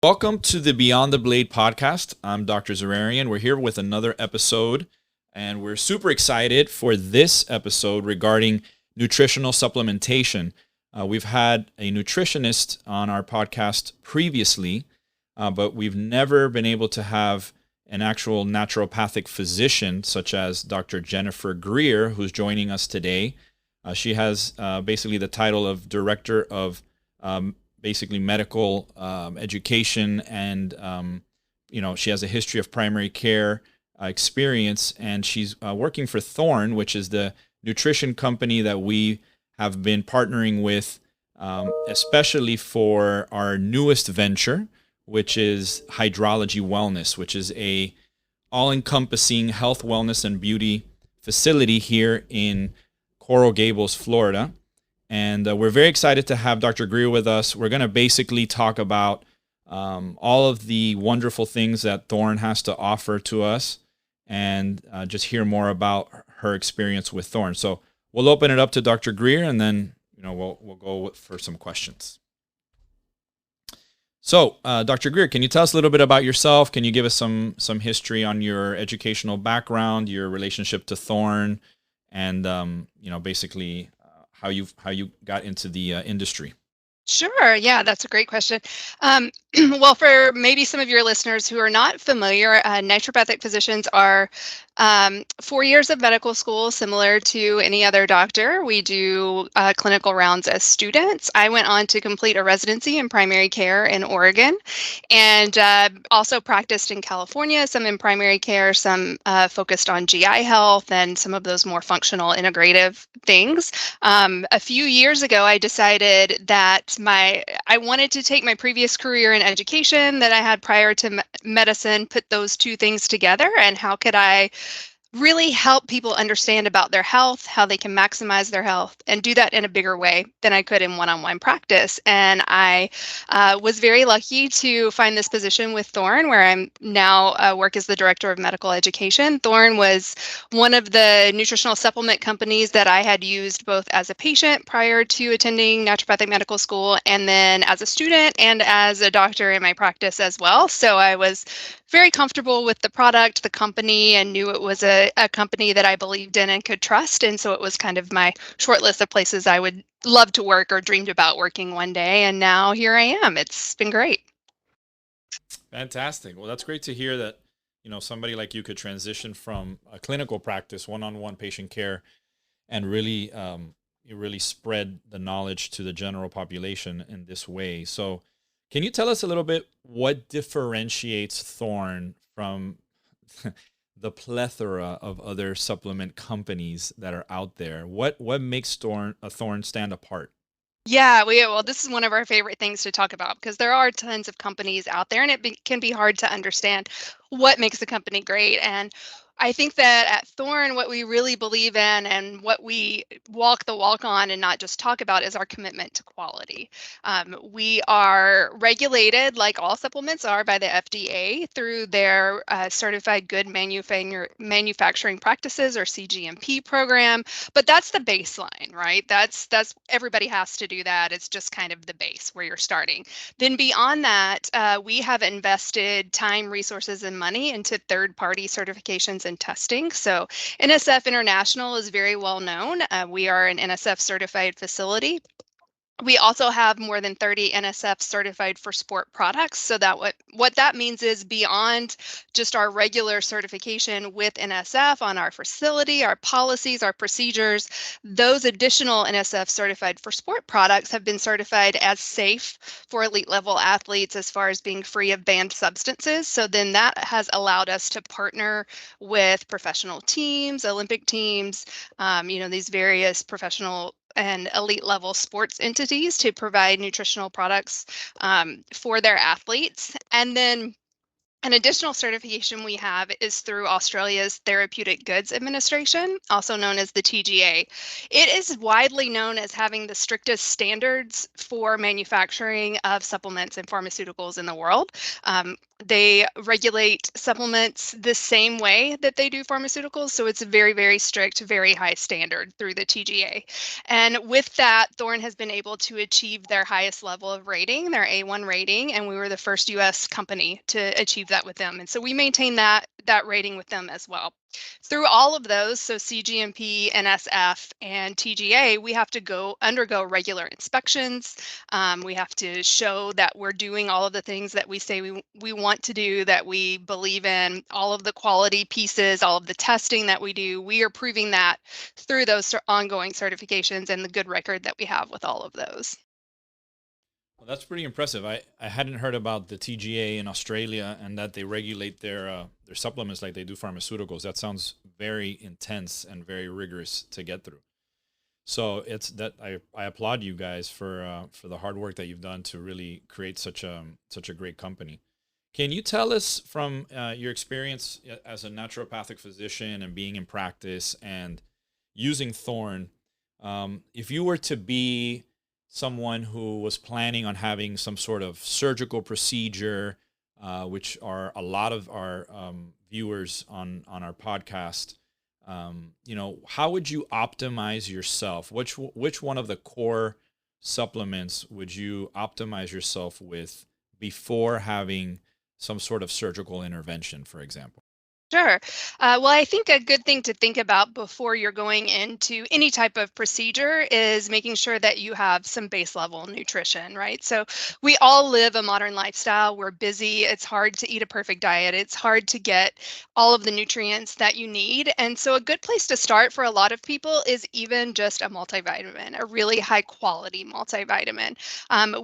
Welcome to the Beyond the Blade podcast. I'm Dr. Zerarian. We're here with another episode, and we're super excited for this episode regarding nutritional supplementation. We've had a nutritionist on our podcast previously, but we've never been able to have an actual naturopathic physician such as Dr. Jennifer Greer, who's joining us today. She has basically the title of Director of basically medical education, and she has a history of primary care experience, and she's working for Thorne, which is the nutrition company that we have been partnering with, especially for our newest venture, which is Hydrology Wellness, which is a all-encompassing health, wellness, and beauty facility here in Coral Gables, Florida. And we're very excited to have Dr. Greer with us. We're going to basically talk about all of the wonderful things that Thorne has to offer to us, and just hear more about her experience with Thorne. So we'll open it up to Dr. Greer, and then we'll go for some questions. So, Dr. Greer, can you tell us a little bit about yourself? Can you give us some history on your educational background, your relationship to Thorne, and basically how you got into the industry? Sure. Yeah, that's a great question. Well, for maybe some of your listeners who are not familiar, naturopathic physicians are 4 years of medical school, similar to any other doctor. We do clinical rounds as students. I went on to complete a residency in primary care in Oregon, and also practiced in California, some in primary care, some focused on GI health and some of those more functional integrative things. A few years ago, I decided that I wanted to take my previous career in education that I had prior to medicine, put those two things together, and how could I really help people understand about their health, how they can maximize their health, and do that in a bigger way than I could in one-on-one practice. And I was very lucky to find this position with Thorne, where I'm now work as the Director of Medical Education. Thorne was one of the nutritional supplement companies that I had used both as a patient prior to attending naturopathic medical school, and then as a student and as a doctor in my practice as well. So I was very comfortable with the product, the company, and knew it was a company that I believed in and could trust. And so it was kind of my short list of places I would love to work or dreamed about working one day. And now here I am. It's been great. Fantastic. Well, that's great to hear that somebody like you could transition from a clinical practice, one-on-one patient care, and really you really spread the knowledge to the general population in this way. So can you tell us a little bit what differentiates Thorne from the plethora of other supplement companies that are out there? What makes Thorne stand apart? Yeah, well, this is one of our favorite things to talk about because there are tons of companies out there, and can be hard to understand what makes a company great. And I think that at Thorne, what we really believe in and what we walk the walk on and not just talk about is our commitment to quality. We are regulated, like all supplements are, by the FDA through their Certified Good Manufacturing Practices, or CGMP program. But that's the baseline, right? That's everybody has to do that. It's just kind of the base where you're starting. Then beyond that, we have invested time, resources, and money into third-party certifications and testing. So NSF International is very well known. We are an NSF certified facility. We also have more than 30 NSF certified for sport products. So that what that means is beyond just our regular certification with NSF on our facility, our policies, our procedures, those additional NSF certified for sport products have been certified as safe for elite level athletes as far as being free of banned substances. So then that has allowed us to partner with professional teams, Olympic teams, these various professional and elite level sports entities to provide nutritional products for their athletes. And then An additional certification we have is through Australia's Therapeutic Goods Administration, also known as the TGA. It is widely known as having the strictest standards for manufacturing of supplements and pharmaceuticals in the world. They regulate supplements the same way that they do pharmaceuticals, so it's a very, very strict, very high standard through the TGA. And with that, Thorne has been able to achieve their highest level of rating, their A1 rating, and we were the first US company to achieve that with them. And so we maintain that rating with them as well. Through all of those, so CGMP, NSF, and TGA, we have to undergo regular inspections. We have to show that we're doing all of the things that we say we want to do, that we believe in, all of the quality pieces, all of the testing that we do. We are proving that through those ongoing certifications and the good record that we have with all of those. Well, that's pretty impressive. I hadn't heard about the TGA in Australia and that they regulate their supplements like they do pharmaceuticals. That sounds very intense and very rigorous to get through. So it's that I applaud you guys for the hard work that you've done to really create such a great company. Can you tell us from your experience as a naturopathic physician and being in practice and using Thorne, if you were to be someone who was planning on having some sort of surgical procedure, which are a lot of our viewers on our podcast, how would you optimize yourself? Which one of the core supplements would you optimize yourself with before having some sort of surgical intervention, for example? Sure. Well, I think a good thing to think about before you're going into any type of procedure is making sure that you have some base level nutrition, right? So we all live a modern lifestyle. We're busy. It's hard to eat a perfect diet. It's hard to get all of the nutrients that you need. And so a good place to start for a lot of people is even just a multivitamin, a really high quality multivitamin.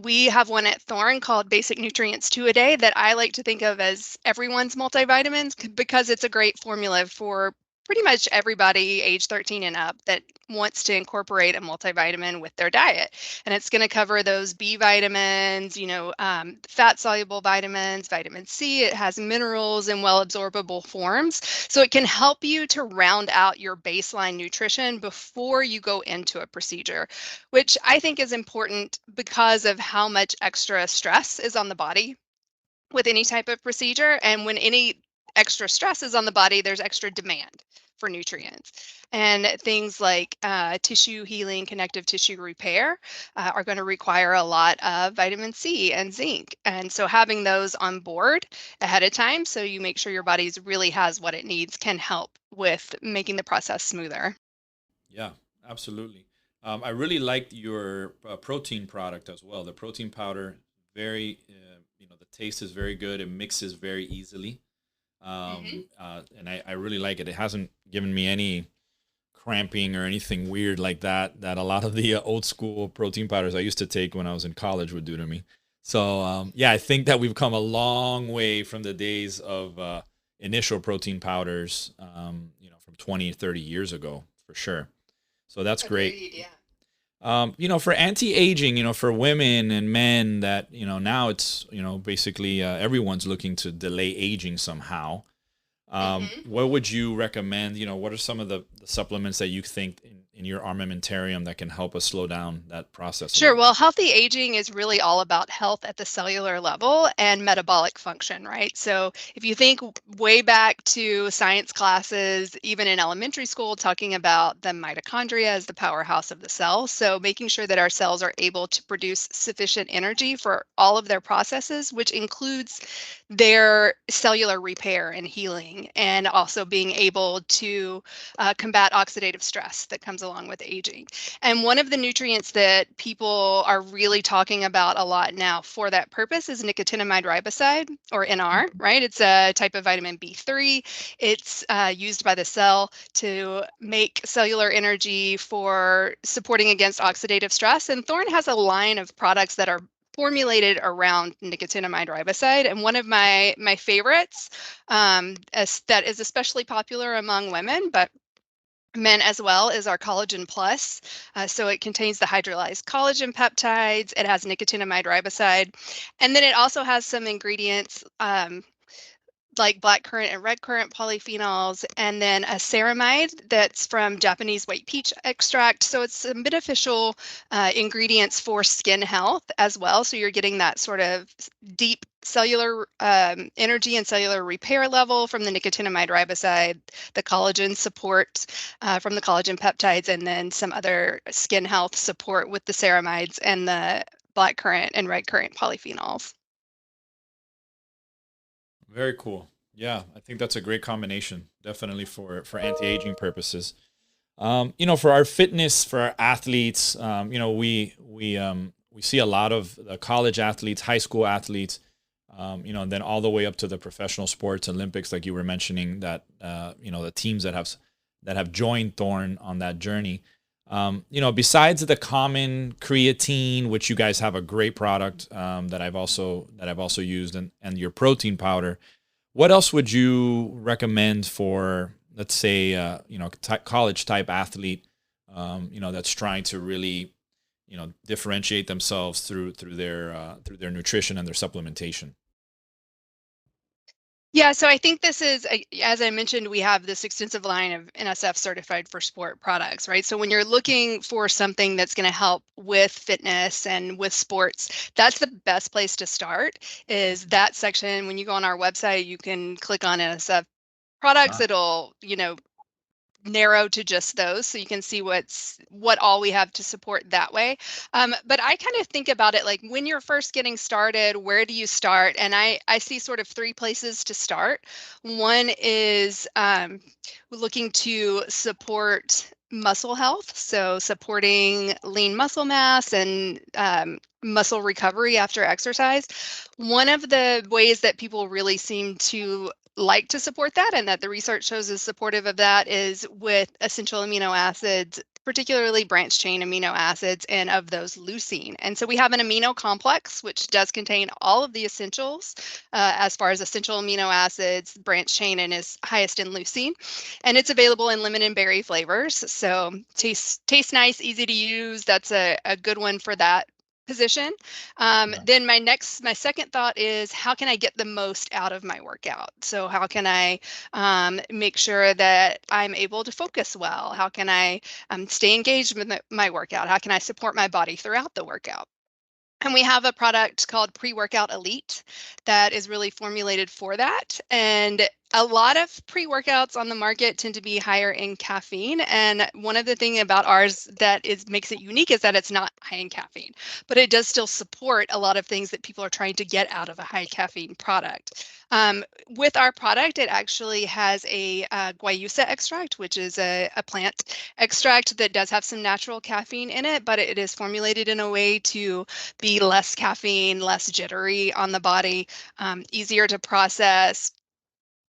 We have one at Thorne called Basic Nutrients 2 a Day that I like to think of as everyone's multivitamins because it's a great formula for pretty much everybody age 13 and up that wants to incorporate a multivitamin with their diet. And it's going to cover those B vitamins, fat soluble vitamins, vitamin C. It has minerals in well absorbable forms. So it can help you to round out your baseline nutrition before you go into a procedure, which I think is important because of how much extra stress is on the body with any type of procedure. And when any extra stress is on the body, there's extra demand for nutrients. And things like tissue healing, connective tissue repair are going to require a lot of vitamin C and zinc. And so having those on board ahead of time so you make sure your body really has what it needs can help with making the process smoother. Yeah, absolutely. I really liked your protein product as well. The protein powder, very, the taste is very good. It mixes very easily. Mhm. And I really like it. It hasn't given me any cramping or anything weird like that a lot of the old school protein powders I used to take when I was in college would do to me. So yeah, I think that we've come a long way from the days of initial protein powders, from 20 30 years ago for sure. So that's great. Agreed, yeah. For anti-aging, for women and men that, now it's, basically everyone's looking to delay aging somehow. Mhm. What would you recommend? What are some of the supplements that you think in your armamentarium that can help us slow down that process a Sure. little bit? Well, healthy aging is really all about health at the cellular level and metabolic function, right? So, if you think way back to science classes, even in elementary school, talking about the mitochondria as the powerhouse of the cell. So, making sure that our cells are able to produce sufficient energy for all of their processes, which includes their cellular repair and healing, and also being able to combat oxidative stress that comes along with aging. And one of the nutrients that people are really talking about a lot now for that purpose is nicotinamide riboside, or NR, Mhm. right? It's a type of vitamin B3. It's used by the cell to make cellular energy for supporting against oxidative stress. And Thorne has a line of products that are formulated around nicotinamide riboside. And one of my favorites, that is especially popular among women, but men as well, is our collagen plus. So it contains the hydrolyzed collagen peptides. It has nicotinamide riboside, and then it also has some ingredients. like black currant and red currant polyphenols, and then a ceramide that's from Japanese white peach extract. So it's some beneficial ingredients for skin health as well. So you're getting that sort of deep cellular energy and cellular repair level from the nicotinamide riboside, the collagen support from the collagen peptides, and then some other skin health support with the ceramides and the black currant and red currant polyphenols. Very cool. Yeah, I think that's a great combination, definitely for anti-aging purposes. For our fitness, for our athletes, we see a lot of the college athletes, high school athletes, and then all the way up to the professional sports, Olympics, like you were mentioning, that the teams that have joined Thorne on that journey. Besides the common creatine, which you guys have a great product that I've also used, and your protein powder, what else would you recommend for, let's say, college type athlete, that's trying to really, differentiate themselves through their nutrition and their supplementation? Yeah, so I think this is, as I mentioned, we have this extensive line of NSF certified for sport products, right? So when you're looking for something that's going to help with fitness and with sports, that's the best place to start, is that section. When you go on our website, you can click on NSF products. Ah, It'll, narrow to just those, so you can see what all we have to support that way. But I kind of think about it like, when you're first getting started, where do you start? And I see sort of three places to start. One is looking to support muscle health, so supporting lean muscle mass and muscle recovery after exercise. One of the ways that people really seem to like to support that, and that the research shows is supportive of that, is with essential amino acids, particularly branched chain amino acids, and of those leucine. And so we have an amino complex which does contain all of the essentials as far as essential amino acids, branched chain, and is highest in leucine. And it's available in lemon and berry flavors. So tastes nice, easy to use. That's a good one for that position. yeah. Then my second thought is, how can I get the most out of my workout? So how can I make sure that I'm able to focus well? How can I stay engaged with my workout? How can I support my body throughout the workout? And we have a product called Pre-Workout Elite that is really formulated for that. And a lot of pre-workouts on the market tend to be higher in caffeine. And one of the things about ours that makes it unique is that it's not high in caffeine, but it does still support a lot of things that people are trying to get out of a high caffeine product. With our product, it actually has a guayusa extract, which is a plant extract that does have some natural caffeine in it, but it is formulated in a way to be less caffeine, less jittery on the body, easier to process.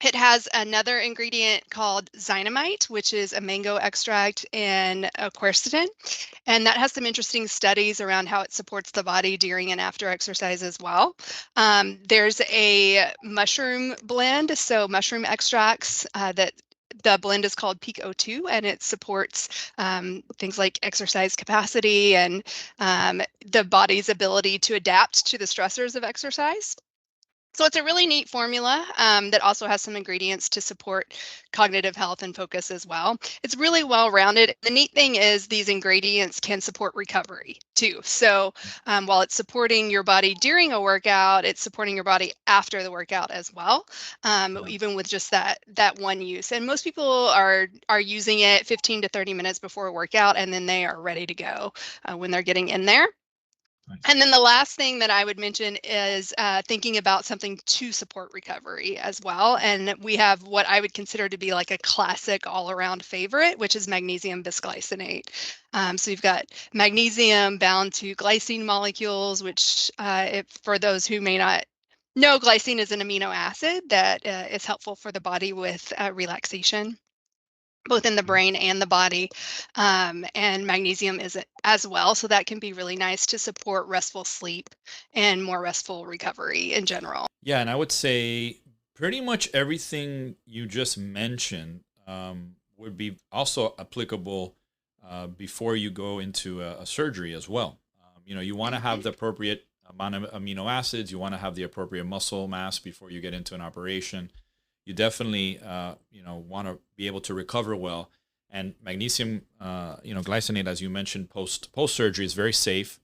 It has another ingredient called Zynamite, which is a mango extract and a quercetin. And that has some interesting studies around how it supports the body during and after exercise as well. There's a mushroom blend, so mushroom extracts that the blend is called Peak O2, and it supports things like exercise capacity and the body's ability to adapt to the stressors of exercise. So it's a really neat formula that also has some ingredients to support cognitive health and focus as well. It's really well rounded. The neat thing is these ingredients can support recovery too. So while it's supporting your body during a workout, it's supporting your body after the workout as well, Yeah. even with just that one use. And most people are using it 15 to 30 minutes before a workout, and then they are ready to go when they're getting in there. Nice. And then the last thing that I would mention is thinking about something to support recovery as well. And we have what I would consider to be like a classic all-around favorite, which is magnesium bisglycinate. So you've got magnesium bound to glycine molecules, which for those who may not know, glycine is an amino acid that is helpful for the body with relaxation, both in the Mhm. brain and the body. And magnesium is it as well. So that can be really nice to support restful sleep and more restful recovery in general. Yeah, and I would say pretty much everything you just mentioned would be also applicable before you go into a surgery as well. You want to have Mhm. the appropriate amount of amino acids. You want to have the appropriate muscle mass before you get into an operation. you definitely want to be able to recover well. And magnesium glycinate, as you mentioned, post surgery is very safe.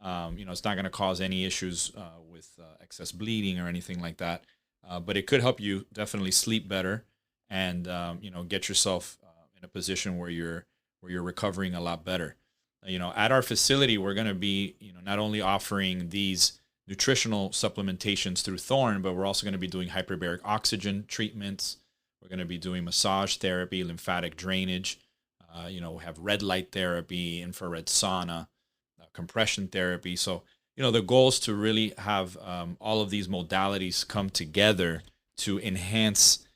It's not going to cause any issues with excess bleeding or anything like that. But it could help you definitely sleep better and get yourself in a position where you're recovering a lot better. At our facility, we're going to be not only offering these nutritional supplementations through Thorne, but we're also going to be doing hyperbaric oxygen treatments. We're going to be doing massage therapy, lymphatic drainage. We have red light therapy, infrared sauna, compression therapy. So, the goal is to really have all of these modalities come together to enhance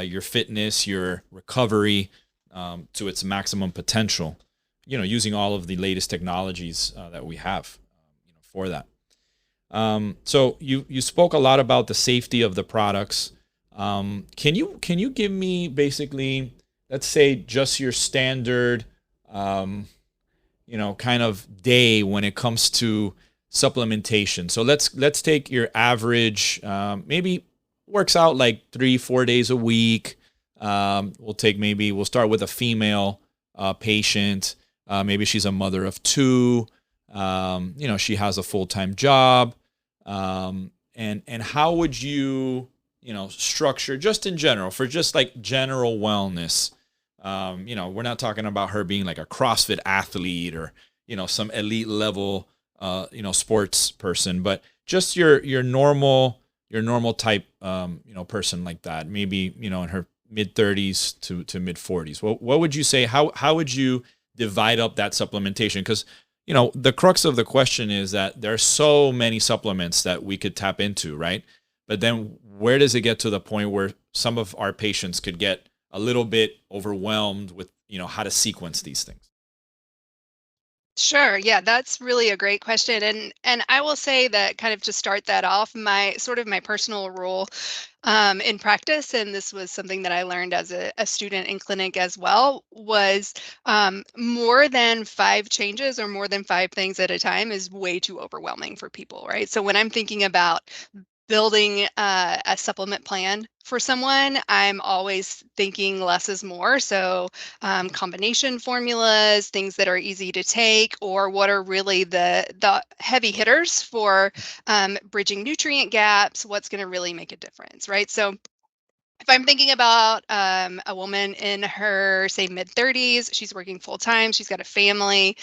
your fitness, your recovery to its maximum potential. Using all of the latest technologies that we have, for that. So you spoke a lot about the safety of the products. Can you give me basically, let's say, just your standard, kind of day when it comes to supplementation? So let's take your average, maybe works out like 3-4 days a week. We'll start with a female patient. Maybe she's a mother of two. She has a full-time job. And how would you, structure just in general for just like general wellness? We're not talking about her being like a CrossFit athlete or, some elite level, sports person, but just your normal type, person like that, maybe, in her mid 30s to mid 40s. What would you say? How would you divide up that supplementation? Because the crux of the question is that there are so many supplements that we could tap into, right? But then where does it get to the point where some of our patients could get a little bit overwhelmed with, how to sequence these things? Sure. Yeah, that's really a great question. And I will say that, kind of to start that off, my personal rule in practice, and this was something that I learned as a student in clinic as well, was more than five changes or more than five things at a time is way too overwhelming for people, right? So when I'm thinking about building a supplement plan for someone, I'm always thinking less is more. So combination formulas, things that are easy to take, or what are really the heavy hitters for bridging nutrient gaps, what's going to really make a difference, right? So if I'm thinking about a woman in her, say, mid 30s, she's working full time, she's got a family,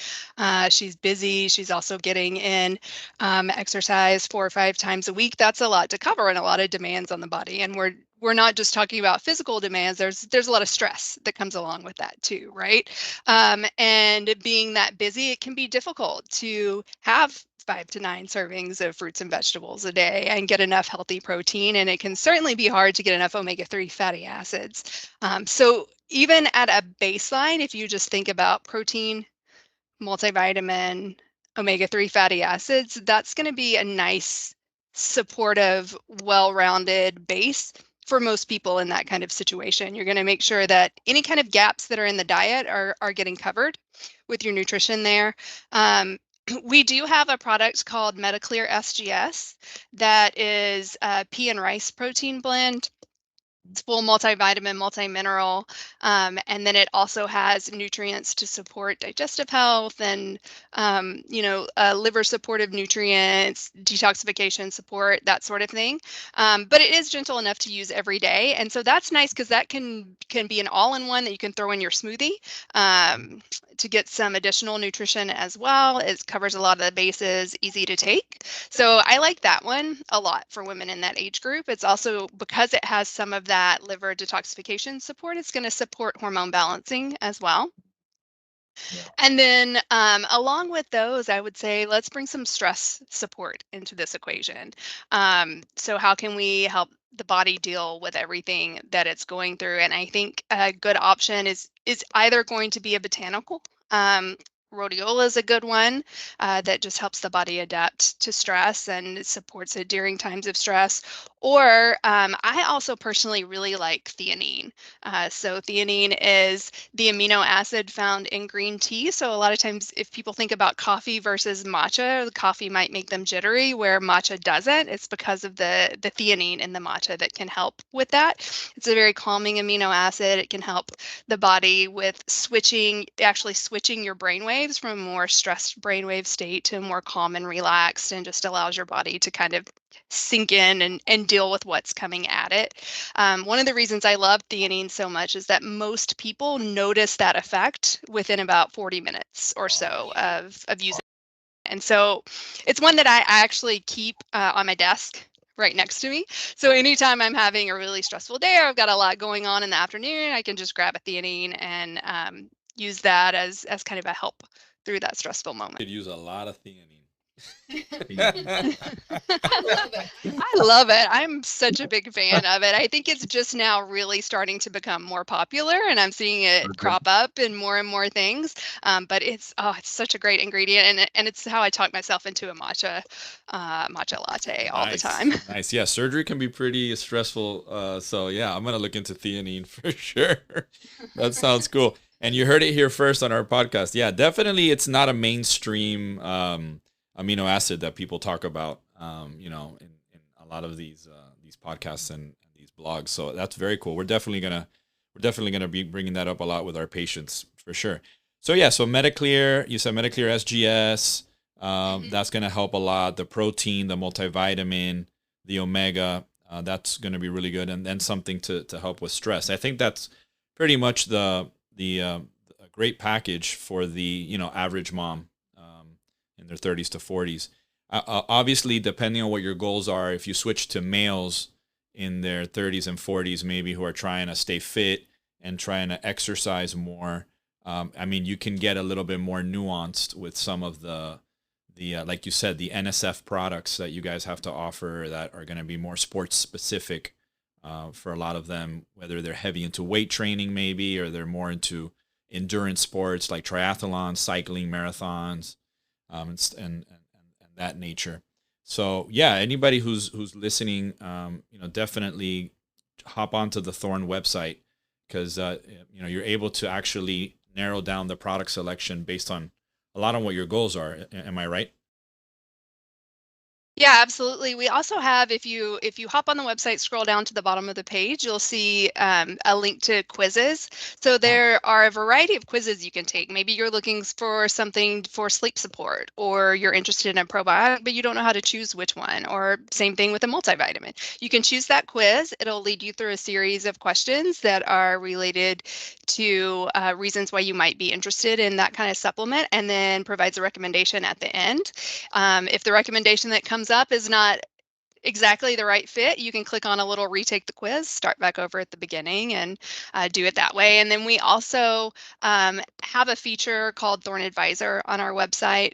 she's busy, she's also getting in exercise 4 or 5 times a week. That's a lot to cover and a lot of demands on the body. And we're not just talking about physical demands. There's a lot of stress that comes along with that too, right? And being that busy, it can be difficult to have 5 to 9 servings of fruits and vegetables a day and get enough healthy protein. And it can certainly be hard to get enough omega-3 fatty acids. So even at a baseline, if you just think about protein, multivitamin, omega-3 fatty acids, that's going to be a nice, supportive, well-rounded base for most people in that kind of situation. You're going to make sure that any kind of gaps that are in the diet are getting covered with your nutrition there. We do have a product called Metaclear SGS that is a pea and rice protein blend. It's full multivitamin, multimineral, and then it also has nutrients to support digestive health and, liver supportive nutrients, detoxification support, that sort of thing. But it is gentle enough to use every day, and so that's nice because that can be an all-in-one that you can throw in your smoothie to get some additional nutrition as well. It covers a lot of the bases, easy to take. So I like that one a lot for women in that age group. It's also, because it has some of that liver detoxification support, it's going to support hormone balancing as well. Yeah. And then along with those, I would say let's bring some stress support into this equation. So how can we help the body deal with everything that it's going through? And I think a good option is either going to be a botanical. Rhodiola is a good one that just helps the body adapt to stress and supports it during times of stress. Or I also personally really like theanine. So theanine is the amino acid found in green tea. So a lot of times if people think about coffee versus matcha, the coffee might make them jittery where matcha doesn't. It's because of the theanine in the matcha that can help with that. It's a very calming amino acid. It can help the body with actually switching your brain waves from a more stressed brainwave state to a more calm and relaxed, and just allows your body to kind of sink in and deal with what's coming at it. One of the reasons I love theanine so much is that most people notice that effect within about 40 minutes or so of using it. And so it's one that I actually keep on my desk right next to me. So anytime I'm having a really stressful day or I've got a lot going on in the afternoon, I can just grab a theanine and use that as kind of a help through that stressful moment. Could use a lot of theanine. I love it. I'm such a big fan of it. I think it's just now really starting to become more popular, and I'm seeing it crop up in more and more things. But it's such a great ingredient, and it's how I talk myself into a matcha latte all the time. Nice. Yeah, surgery can be pretty stressful. So yeah, I'm gonna look into theanine for sure. That sounds cool. And you heard it here first on our podcast. Yeah, definitely, it's not a mainstream amino acid that people talk about, in a lot of these podcasts and these blogs. So that's very cool. We're definitely gonna be bringing that up a lot with our patients for sure. So yeah, so Mediclear, you said Mediclear SGS, that's gonna help a lot. The protein, the multivitamin, the omega, that's gonna be really good, and then something to help with stress. I think that's pretty much the a great package for the average mom in their 30s to 40s. Obviously, depending on what your goals are, if you switch to males in their 30s and 40s, maybe who are trying to stay fit and trying to exercise more, you can get a little bit more nuanced with some of the like you said, the NSF products that you guys have to offer that are going to be more sports specific for a lot of them, whether they're heavy into weight training maybe, or they're more into endurance sports like triathlons, cycling, marathons, and that nature. So yeah, anybody who's listening, definitely hop onto the Thorne website, because you're able to actually narrow down the product selection based on a lot on what your goals are. Am I right? Yeah, absolutely. We also have, if you hop on the website, scroll down to the bottom of the page, you'll see a link to quizzes. So there are a variety of quizzes you can take. Maybe you're looking for something for sleep support, or you're interested in a probiotic, but you don't know how to choose which one, or same thing with a multivitamin. You can choose that quiz. It'll lead you through a series of questions that are related to reasons why you might be interested in that kind of supplement, and then provides a recommendation at the end. If the recommendation that comes up is not exactly the right fit, you can click on a little retake the quiz, start back over at the beginning, and do it that way. And then we also have a feature called Thorne Advisor on our website.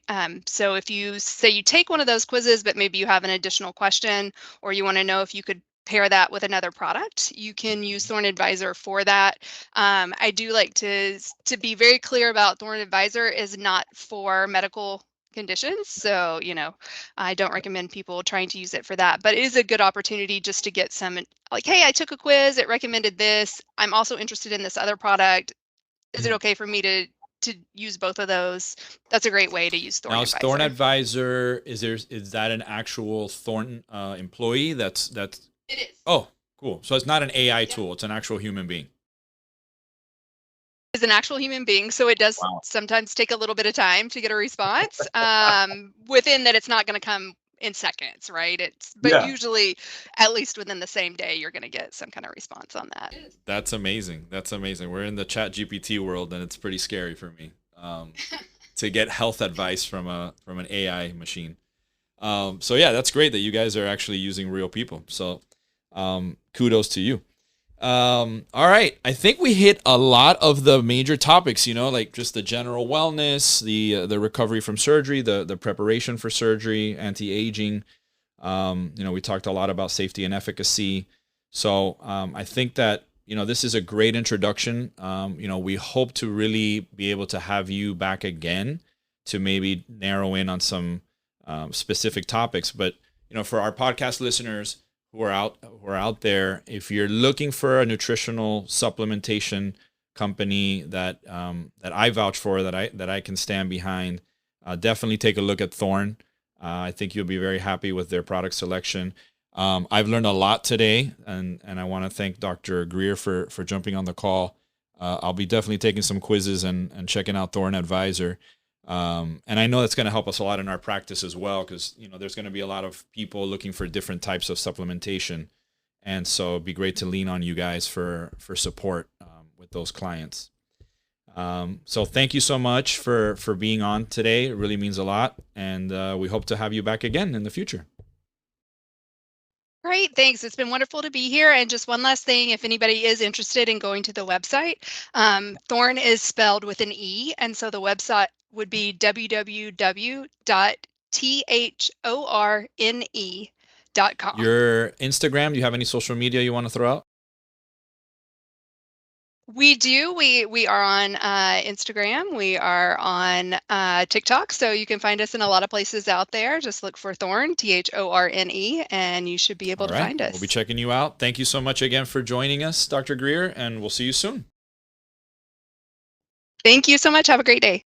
So if you say you take one of those quizzes, but maybe you have an additional question, or you want to know if you could pair that with another product, you can use Thorne Advisor for that. I do like to be very clear about Thorne Advisor is not for medical conditions. So, I don't recommend people trying to use it for that, but it is a good opportunity just to get some, like, hey, I took a quiz, it recommended this. I'm also interested in this other product. Is it okay for me to use both of those? That's a great way to use Thorne Advisor. Thorne Advisor, is that an actual Thorne employee? That's It is. Oh, cool. So it's not an AI tool, it's an actual human being. Is an actual human being, so it does sometimes take a little bit of time to get a response. Within that, it's not going to come in seconds, right? But usually, at least within the same day, you're going to get some kind of response on that. That's amazing. That's amazing. We're in the Chat GPT world, and it's pretty scary for me to get health advice from an AI machine. So yeah, that's great that you guys are actually using real people. So kudos to you. All right. I think we hit a lot of the major topics, like just the general wellness, the recovery from surgery, the preparation for surgery, anti-aging. We talked a lot about safety and efficacy. So I think that, this is a great introduction. We hope to really be able to have you back again to maybe narrow in on some specific topics. But, for our podcast listeners who are out there, if you're looking for a nutritional supplementation company that I vouch for, that I can stand behind, definitely take a look at Thorne. I think you'll be very happy with their product selection. I've learned a lot today, and I want to thank Dr. Greer for jumping on the call. I'll be definitely taking some quizzes and checking out Thorne Advisor. And I know that's going to help us a lot in our practice as well, because there's going to be a lot of people looking for different types of supplementation, and so it'd be great to lean on you guys for support with those clients. So thank you so much for being on today. It really means a lot, and we hope to have you back again in the future. Great, thanks. It's been wonderful to be here. And just one last thing, if anybody is interested in going to the website, Thorne is spelled with an E, and so the website would be www.thorne.com. Your Instagram, do you have any social media you want to throw out? We do. We are on Instagram. We are on TikTok. So you can find us in a lot of places out there. Just look for Thorne, Thorne, and you should be able to find us. We'll be checking you out. Thank you so much again for joining us, Dr. Greer, and we'll see you soon. Thank you so much. Have a great day.